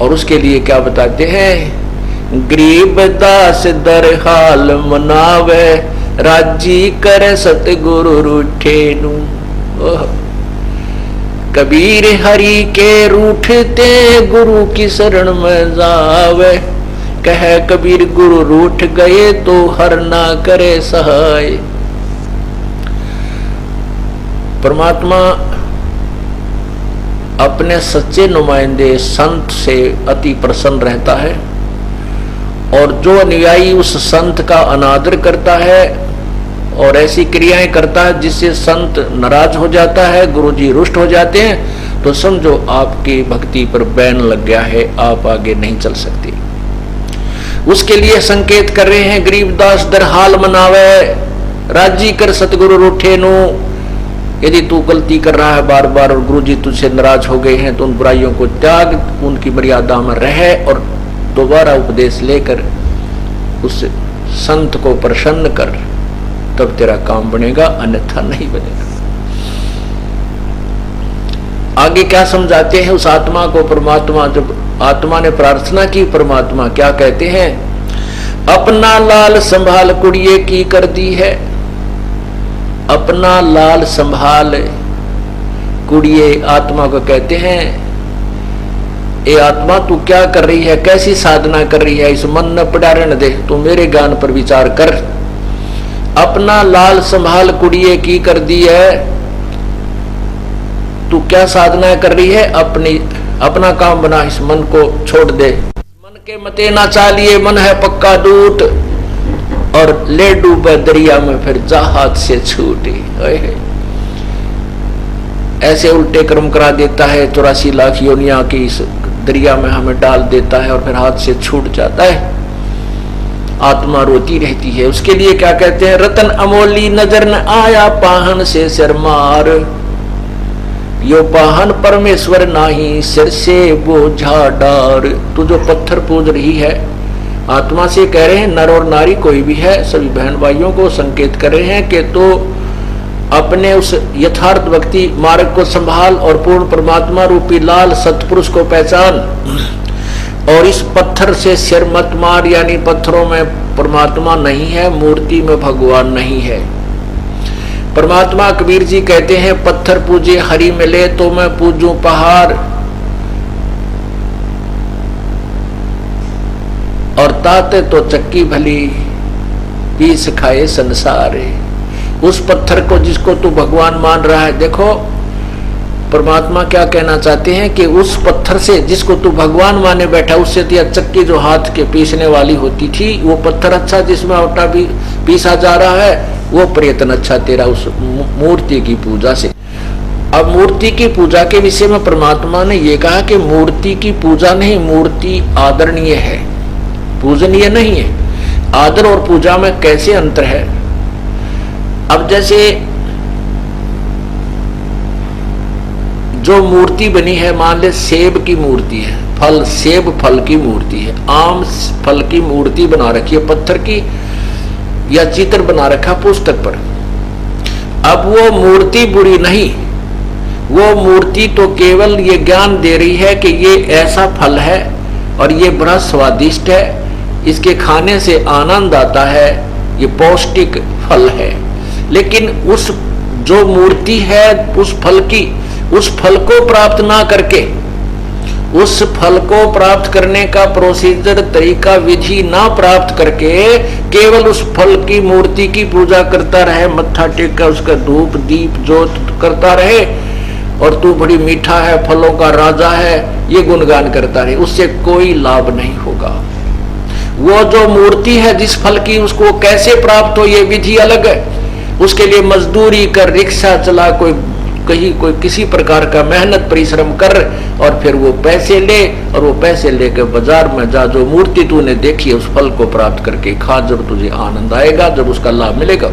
और उसके लिए क्या बताते हैं, गरीब दास दर हाल मनावे, राजी करे सतगुरु रूठे नू। कबीर हरि के रूठते गुरु की शरण में जावे, कह कबीर गुरु रूठ गए तो हर ना करे सहाय। परमात्मा अपने सच्चे नुमाइंदे संत से अति प्रसन्न रहता है, और जो अनुयायी उस संत का अनादर करता है और ऐसी क्रियाएं करता है जिससे संत नाराज हो जाता है, गुरुजी रुष्ट हो जाते हैं, तो समझो आपकी भक्ति पर बैन लग गया है, आप आगे नहीं चल सकते। उसके लिए संकेत कर रहे हैं, गरीबदास दर हाल मनावे, राजी कर सतगुरु रूठे नु। यदि तू गलती कर रहा है बार बार और गुरुजी तुझसे नाराज हो गए हैं, तो उन बुराइयों को त्याग, उनकी मर्यादा में रहे और दोबारा उपदेश लेकर उस संत को प्रसन्न कर, तब तेरा काम बनेगा, अन्यथा नहीं बनेगा। आगे क्या समझाते हैं उस आत्मा को परमात्मा, जब आत्मा ने प्रार्थना की, परमात्मा क्या कहते हैं, अपना लाल संभाल कुड़िए की कर दी है, अपना लाल संभाल कुड़िए। आत्मा को कहते हैं, ए आत्मा तू क्या कर रही है, कैसी साधना कर रही है, इस मन न पड़ा रहने दे, तू मेरे ज्ञान पर विचार कर। अपना लाल संभाल कुड़िए की कर दी है, तू क्या साधना कर रही है, अपना काम बना, इस मन को छोड़ दे। मन के मते ना चालिए, मन है पक्का दूत, और ले डूबे दरिया में फिर जा हाथ से छूटे। ऐसे उल्टे कर्म करा देता है, 84 लाख योनिया की इस दरिया में हमें डाल देता है और फिर हाथ से छूट जाता है। आत्मा रोती रहती है। उसके लिए क्या कहते हैं, रतन अमोली नजर न आया, पाहन से सिर मार, यो पाहन परमेश्वर नाही, सिर से बोझा डार। तू जो पत्थर पूज रही है, आत्मा से कह रहे हैं, नर और नारी कोई भी है, सभी बहन भाइयों को संकेत कर रहे हैं कि तो अपने उस यथार्थ भक्ति मार्ग को संभाल और पूर्ण परमात्मा रूपी लाल सतपुरुष को पहचान, और इस पत्थर से सिर मत मार। यानी पत्थरों में परमात्मा नहीं है, मूर्ति में भगवान नहीं है। परमात्मा कबीर जी कहते हैं, पत्थर पूजे हरि मिले तो मैं पूजूं पहाड़, और ताते तो चक्की भली पीस खाए संसार। उस पत्थर को जिसको तू भगवान मान रहा है, देखो परमात्मा क्या कहना चाहते हैं कि उस पत्थर से जिसको तू भगवान माने बैठा, उससे तो चक्की जो हाथ के पीसने वाली होती थी, वो पत्थर अच्छा जिसमें आटा भी पीसा जा रहा है, वो प्रयत्न अच्छा तेरा उस मूर्ति की पूजा से। अब मूर्ति की पूजा के विषय में परमात्मा ने ये कहा कि मूर्ति की पूजा नहीं, मूर्ति आदरणीय है, पूजनीय नहीं है। आदर और पूजा में कैसे अंतर है। अब जैसे जो मूर्ति बनी है, मान ले सेब की मूर्ति है, फल सेब फल की मूर्ति है, आम फल की मूर्ति बना रखी है पत्थर की, या चित्र बना रखा पुस्तक पर। अब वो मूर्ति बुरी नहीं, वो मूर्ति तो केवल ये ज्ञान दे रही है कि ये ऐसा फल है और ये बड़ा स्वादिष्ट है, इसके खाने से आनंद आता है, ये पौष्टिक फल है। लेकिन उस जो मूर्ति है उस फल की, उस फल को प्राप्त ना करके, उस फल को प्राप्त करने का प्रोसीजर तरीका विधि ना प्राप्त करके केवल उस फल की मूर्ति की पूजा करता रहे, मत्था टेक कर उसका धूप दीप जोत करता रहे, और तू बड़ी मीठा है, फलों का राजा है, ये गुणगान करता रहे, उससे कोई लाभ नहीं होगा। वो जो मूर्ति है जिस फल की, उसको कैसे प्राप्त हो ये विधि अलग है। उसके लिए मजदूरी कर, रिक्शा चला, कोई किसी प्रकार का मेहनत परिश्रम कर, और फिर वो पैसे ले, और वो पैसे लेकर बाजार में जा, जो मूर्ति तूने देखी है उस फल को प्राप्त करके खा, जब तुझे आनंद आएगा, जब उसका लाभ मिलेगा।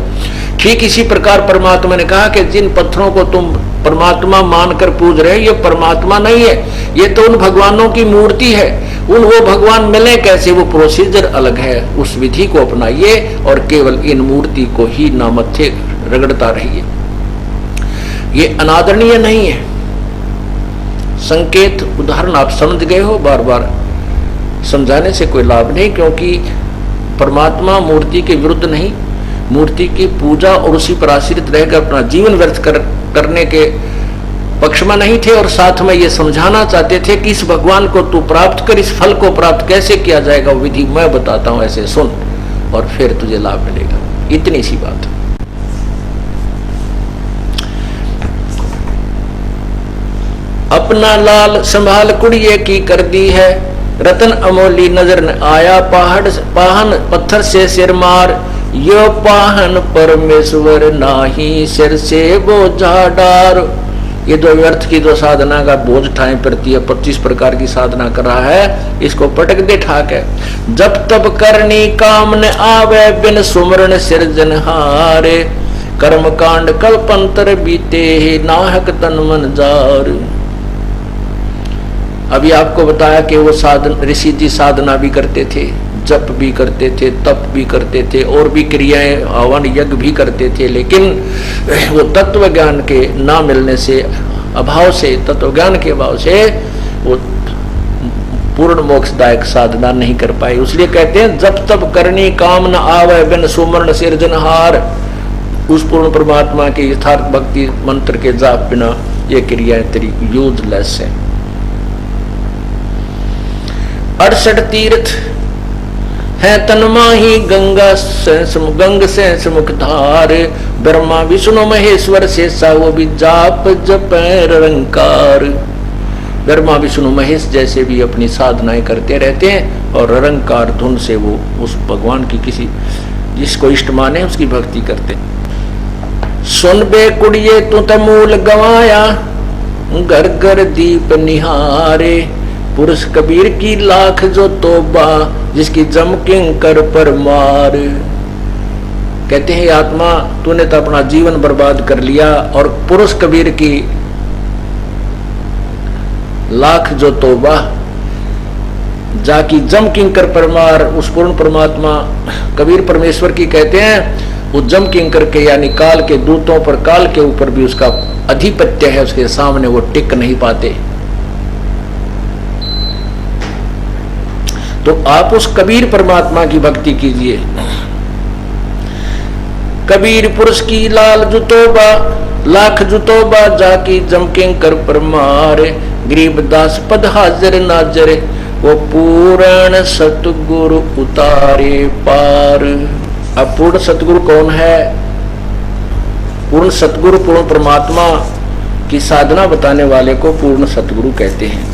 ठीक इसी प्रकार परमात्मा ने कहा कि जिन पत्थरों को तुम परमात्मा मानकर पूज रहे हो, ये परमात्मा नहीं है, ये तो उन भगवानों की मूर्ति है। उन वो भगवान मिले कैसे, वो प्रोसीजर अलग है, उस विधि को अपनाइए और केवल इन मूर्ति को ही नामथे रगड़ता रहिए। ये अनादरणीय नहीं है। संकेत उदाहरण आप समझ गए हो, बार बार समझाने से कोई लाभ नहीं, क्योंकि परमात्मा मूर्ति के विरुद्ध नहीं, मूर्ति की पूजा और उसी पर आश्रित रहकर अपना जीवन व्यर्थ करने के पक्ष में नहीं थे, और साथ में ये समझाना चाहते थे कि इस भगवान को तू प्राप्त कर, इस फल को प्राप्त कैसे किया जाएगा वो विधि मैं बताता हूं, ऐसे सुन और फिर तुझे लाभ मिलेगा। इतनी सी बात। अपना लाल संभाल कुड़िए की कर दी है, रतन अमोली नजर न आया, पाहन पत्थर से सिर मार, यो पाहन परमेश्वर नाही, सिर से बोझा डार। ये जो व्यर्थ की जो साधना का बोझ ठाए पड़ती है, 25 प्रकार की साधना कर रहा है, इसको पटक दे ठाक है। जब तब करनी काम न आवे, बिन सुमरण सिरजनहारे, कर्म कांड कल्पंतर बीते, नाहक तन मन जार। अभी आपको बताया कि वो साधन ऋषि जी साधना भी करते थे, जप भी करते थे, तप भी करते थे, और भी क्रियाएं हवन यज्ञ भी करते थे, लेकिन वो तत्व ज्ञान के ना मिलने से, अभाव से, तत्व ज्ञान के अभाव से वो पूर्ण मोक्षदायक साधना नहीं कर पाए। इसलिए कहते हैं जब तब करनी काम न आवे, बिन सुमरण सिरजनहार। उस पूर्ण परमात्मा के यथार्थ भक्ति मंत्र के जाप बिना ये क्रियाएं तेरी यूजलेस है। 68 तीर्थ है तन्माही, गंग से मुख धार, ब्रह्मा विष्णु महेश्वर से वो भी जाप जप निरंकार। ब्रह्मा विष्णु महेश जैसे भी अपनी साधनाएं करते रहते हैं, और निरंकार धुन से वो उस भगवान की किसी जिसको इष्ट माने उसकी भक्ति करते। सुन बे कुड़िए तू तमूल गवाया, घर घर दीप निहारे, पुरुष कबीर की लाख जो तोबा, जिसकी जम किंकर पर मार। कहते हैं आत्मा तूने तो अपना जीवन बर्बाद कर लिया, और पुरुष कबीर की लाख जो तोबा, जाकी जम किंकर पर मार। उस पूर्ण परमात्मा कबीर परमेश्वर की कहते हैं, वो जम किंकर के यानी काल के दूतों पर, काल के ऊपर भी उसका अधिपत्य है, उसके सामने वो टिक नहीं पाते। तो आप उस कबीर परमात्मा की भक्ति कीजिए। कबीर पुरुष की लाल जुतोबा, लाख जुतोबा, जाकी जमकिंग कर परमार, गरीबदास पद हाजिर नाजर, वो पूर्ण सतगुरु उतारे पार। अब पूर्ण सतगुरु कौन है? पूर्ण सतगुरु पूर्ण परमात्मा की साधना बताने वाले को पूर्ण सतगुरु कहते हैं।